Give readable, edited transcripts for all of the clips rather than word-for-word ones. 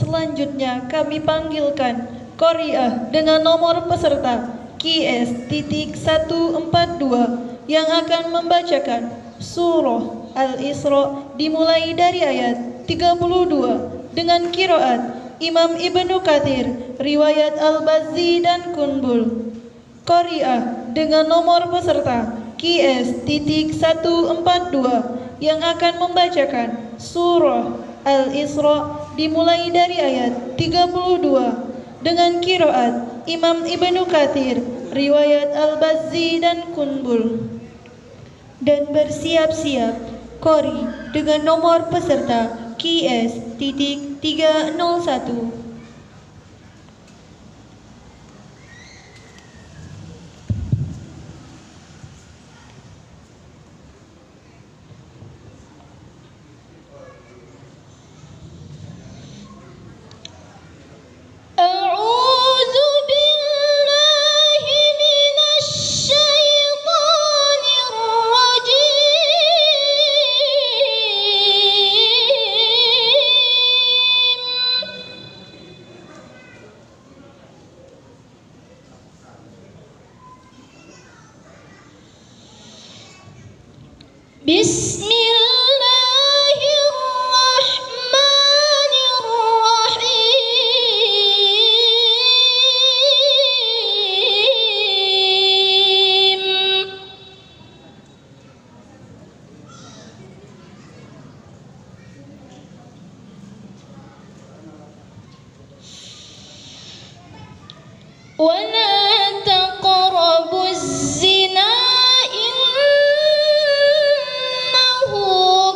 Selanjutnya kami panggilkan Qari'ah dengan nomor peserta QS.142 yang akan membacakan surah Al-Isra dimulai dari ayat 32 dengan qiraat Imam Ibnu Katsir, riwayat Al-Bazzi dan Qunbul. Qari'ah dengan nomor peserta QS.142 yang akan membacakan surah Al-Isra dimulai dari ayat 32 dengan qiraat Imam Ibnu Katsir, riwayat Al-Bazzi dan Qunbul. Dan bersiap-siap Qari dengan nomor peserta QS.301. ولا تقربوا الزنا إنه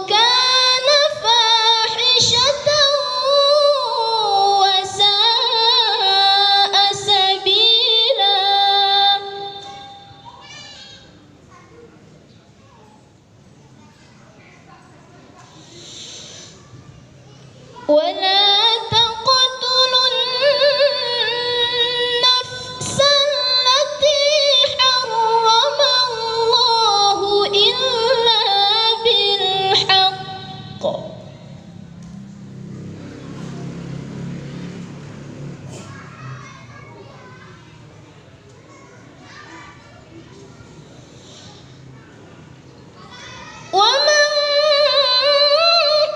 كان فاحشة وساء سبيلا ولا تقتلوا النفس التي حرم الله إلا بالحق ومن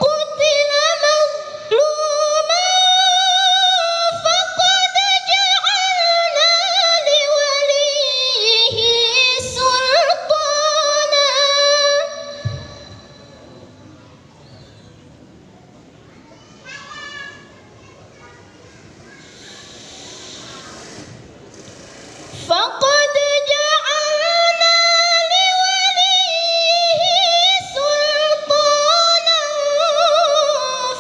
قتل مظلوما فقد جعلنا لوليه سلطانا فقد جعلنا لوليه سلطانا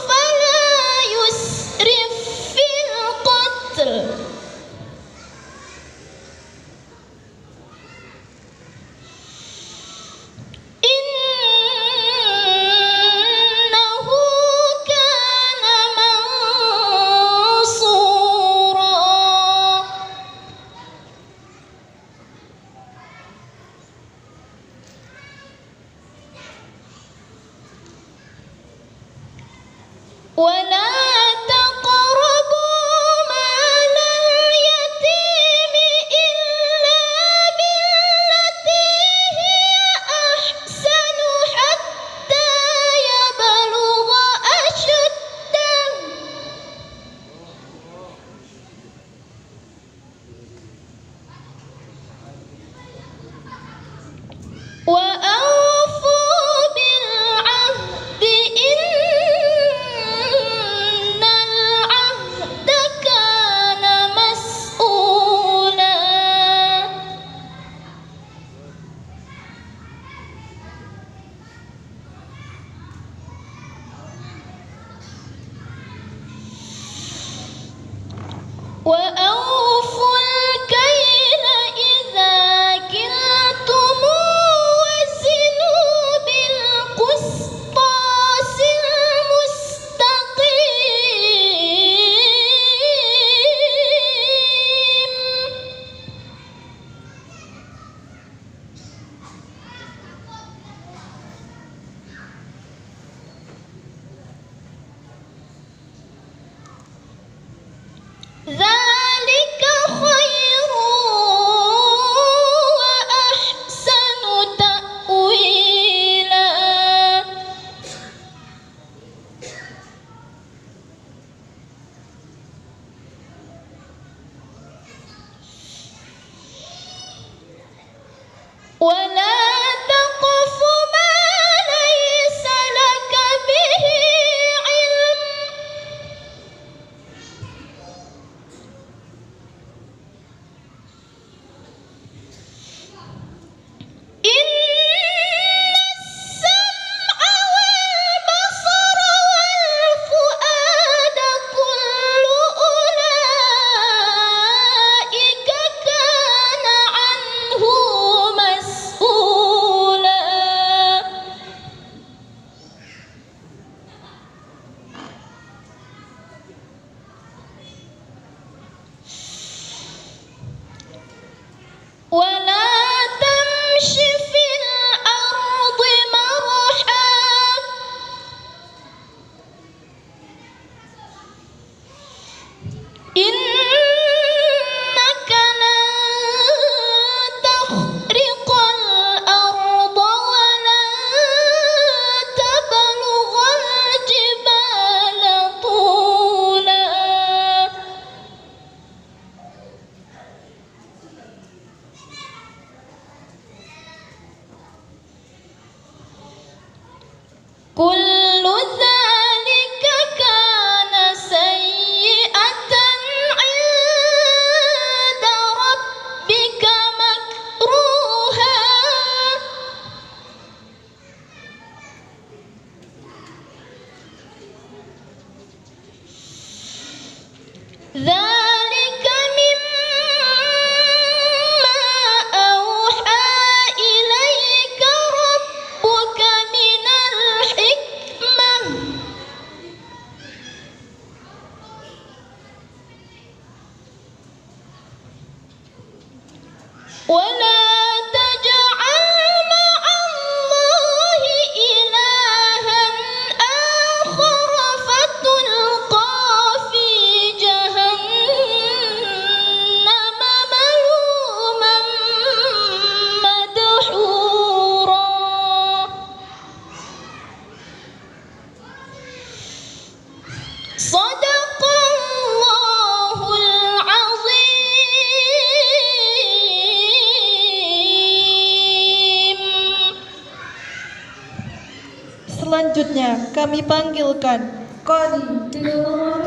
فلا يسرف في القتل إنه كان منصورا ولا تقف ما ليس لك به علم إن السمع والبصر والفؤاد كل أولئك كان عنه مسؤولا ولا تمش في الأرض مرحا إنك لن تخرق الأرض ولن تبلغ الجبال طولا كل ذلك كان سيئة عند ربك مكروها ذلك مما أوحى إليك ربك من الحكمة ولا تجعل مع الله إلها آخر فتلقى في جهنم ملوما مدحورا صدق الله العظيم. Selanjutnya kami panggilkan Qori dengan nomor